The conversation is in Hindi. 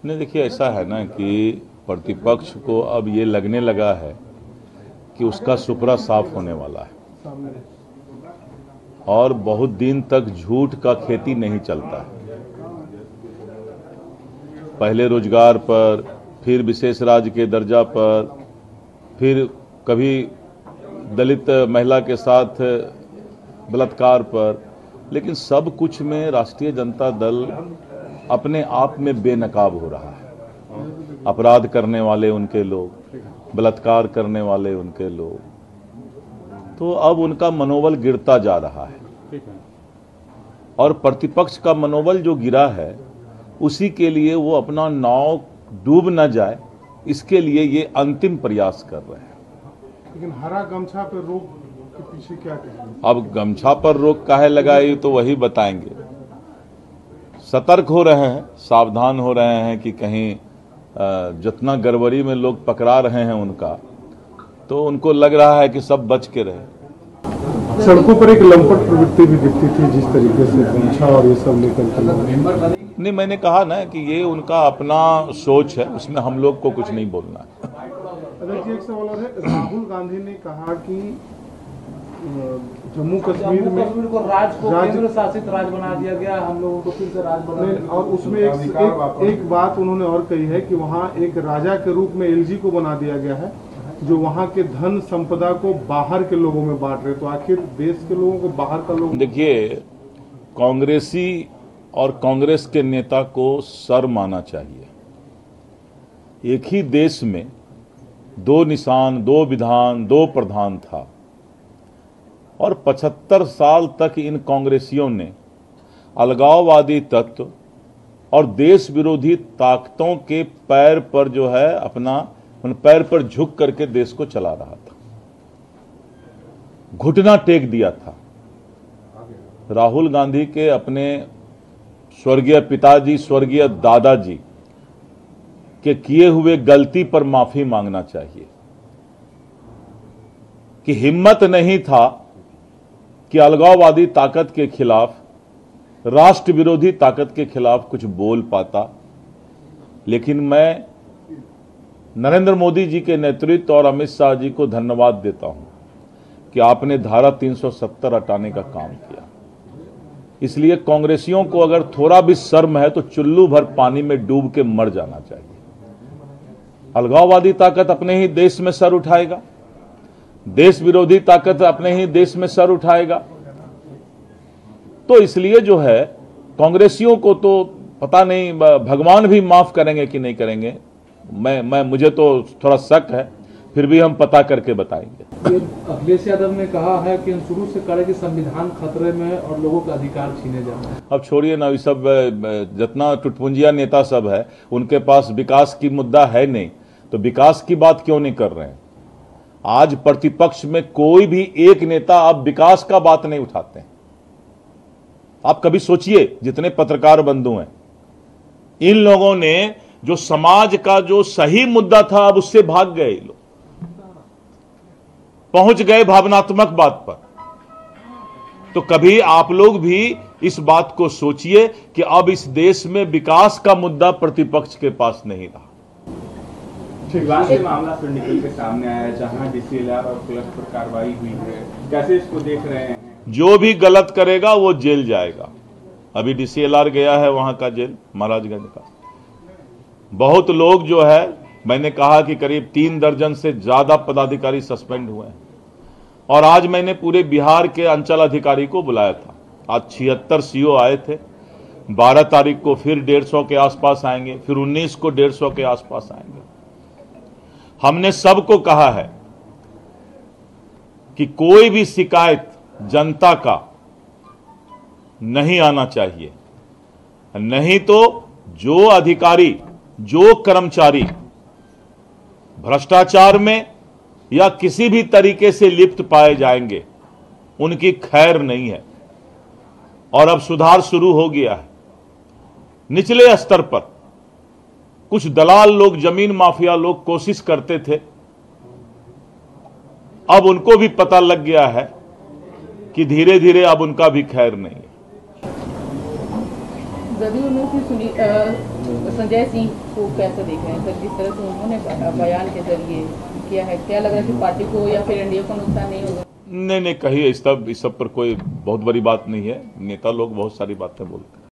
नहीं, देखिए ऐसा है ना कि प्रतिपक्ष को अब ये लगने लगा है कि उसका सुपड़ा साफ होने वाला है और बहुत दिन तक झूठ का खेती नहीं चलता है। पहले रोजगार पर, फिर विशेष राज्य के दर्जा पर, फिर कभी दलित महिला के साथ बलात्कार पर, लेकिन सब कुछ में राष्ट्रीय जनता दल अपने आप में बेनकाब हो रहा है। अपराध करने वाले उनके लोग, बलात्कार करने वाले उनके लोग, तो अब उनका मनोबल गिरता जा रहा है और प्रतिपक्ष का मनोबल जो गिरा है उसी के लिए वो अपना नाव डूब न जाए, इसके लिए ये अंतिम प्रयास कर रहे हैं। लेकिन हरा गमछा पर रोक के पीछे क्या कहेंगे? अब गमछा पर रोक काहे लगाई तो वही बताएंगे। सतर्क हो रहे हैं, सावधान हो रहे हैं कि कहीं जितना गड़बड़ी में लोग पकड़ा रहे हैं उनका, तो उनको लग रहा है कि सब बच के रहे। सड़कों पर एक लंपट प्रवृत्ति भी दिखती थी, जिस तरीके से गमछा और ये सब लेकर। नहीं, मैंने कहा ना कि ये उनका अपना सोच है, उसमें हम लोग को कुछ नहीं बोलना है। एक सवाल और है, राहुल गांधी ने कहा कि जम्मू कश्मीर को केंद्र शासित राज्य बना दिया गया, हम लोगों को फिर से राज्य बना, और उसमें एक बात उन्होंने और कही है कि वहाँ एक राजा के रूप में एलजी को बना दिया गया है जो वहाँ के धन संपदा को बाहर के लोगों में बांट रहे। तो आखिर देश के लोगों को बाहर का लोग। देखिए, कांग्रेसी और कांग्रेस के नेता को शर्म आना चाहिए। एक ही देश में दो निशान, दो विधान, दो प्रधान था और 75 साल तक इन कांग्रेसियों ने अलगाववादी तत्व और देश विरोधी ताकतों के पैर पर जो है अपना उन पैर पर झुक करके देश को चला रहा था, घुटना टेक दिया था। राहुल गांधी के अपने स्वर्गीय पिताजी, स्वर्गीय दादाजी के किए हुए गलती पर माफी मांगना चाहिए कि हिम्मत नहीं था कि अलगाववादी ताकत के खिलाफ, राष्ट्र विरोधी ताकत के खिलाफ कुछ बोल पाता। लेकिन मैं नरेंद्र मोदी जी के नेतृत्व और अमित शाह जी को धन्यवाद देता हूं कि आपने धारा 370 हटाने का काम किया। इसलिए कांग्रेसियों को अगर थोड़ा भी शर्म है तो चुल्लू भर पानी में डूब के मर जाना चाहिए। अलगाववादी ताकत अपने ही देश में सर उठाएगा, देश विरोधी ताकत अपने ही देश में सर उठाएगा। तो इसलिए जो है कांग्रेसियों को तो पता नहीं भगवान भी माफ करेंगे कि नहीं करेंगे, मुझे तो थोड़ा शक है, फिर भी हम पता करके बताएंगे। अखिलेश यादव ने कहा है कि शुरू से कहा कि संविधान खतरे में है और लोगों का अधिकार छीने जा रहे हैं। अब छोड़िए ना, ये सब जितना टुटपुंजिया नेता सब है उनके पास विकास की मुद्दा है नहीं, तो विकास की बात क्यों नहीं कर रहे हैं? आज प्रतिपक्ष में कोई भी एक नेता अब विकास का बात नहीं उठाते हैं। आप कभी सोचिए, जितने पत्रकार बंधु हैं, इन लोगों ने जो समाज का जो सही मुद्दा था अब उससे भाग गए, लोग पहुंच गए भावनात्मक बात पर। तो कभी आप लोग भी इस बात को सोचिए कि अब इस देश में विकास का मुद्दा प्रतिपक्ष के पास नहीं रहा। मामला फिर निकल के सामने आया है, जहां डीसीएलआर और पुलिस पर कार्रवाई हुई है, कैसे इसको देख रहे हैं? जो भी गलत करेगा वो जेल जाएगा। अभी डीसीएलआर गया है वहां का जेल, महाराजगंज का। बहुत लोग जो है, मैंने कहा कि करीब 3 दर्जन से ज्यादा पदाधिकारी सस्पेंड हुए हैं और आज मैंने पूरे बिहार के अंचल अधिकारी को बुलाया था। आज 76 सीओ आए थे, 12 तारीख को फिर 150 के आसपास आएंगे, फिर 19 को 150 के आसपास आएंगे। हमने सबको कहा है कि कोई भी शिकायत जनता का नहीं आना चाहिए, नहीं तो जो अधिकारी, जो कर्मचारी भ्रष्टाचार में या किसी भी तरीके से लिप्त पाए जाएंगे उनकी खैर नहीं है। और अब सुधार शुरू हो गया है। निचले स्तर पर कुछ दलाल लोग, जमीन माफिया लोग कोशिश करते थे, अब उनको भी पता लग गया है कि धीरे धीरे अब उनका भी खैर नहीं है। जदयू ने संजय सिंह को कैसे देख रहे हैं सर, जिस तरह से उन्होंने बयान के जरिए किया है, क्या लग रहा है कि पार्टी को या फिर एनडीए को नुकसान नहीं होगा? नहीं कही इस सब पर कोई बहुत बड़ी बात नहीं है। नेता लोग बहुत सारी बातें बोलते हैं।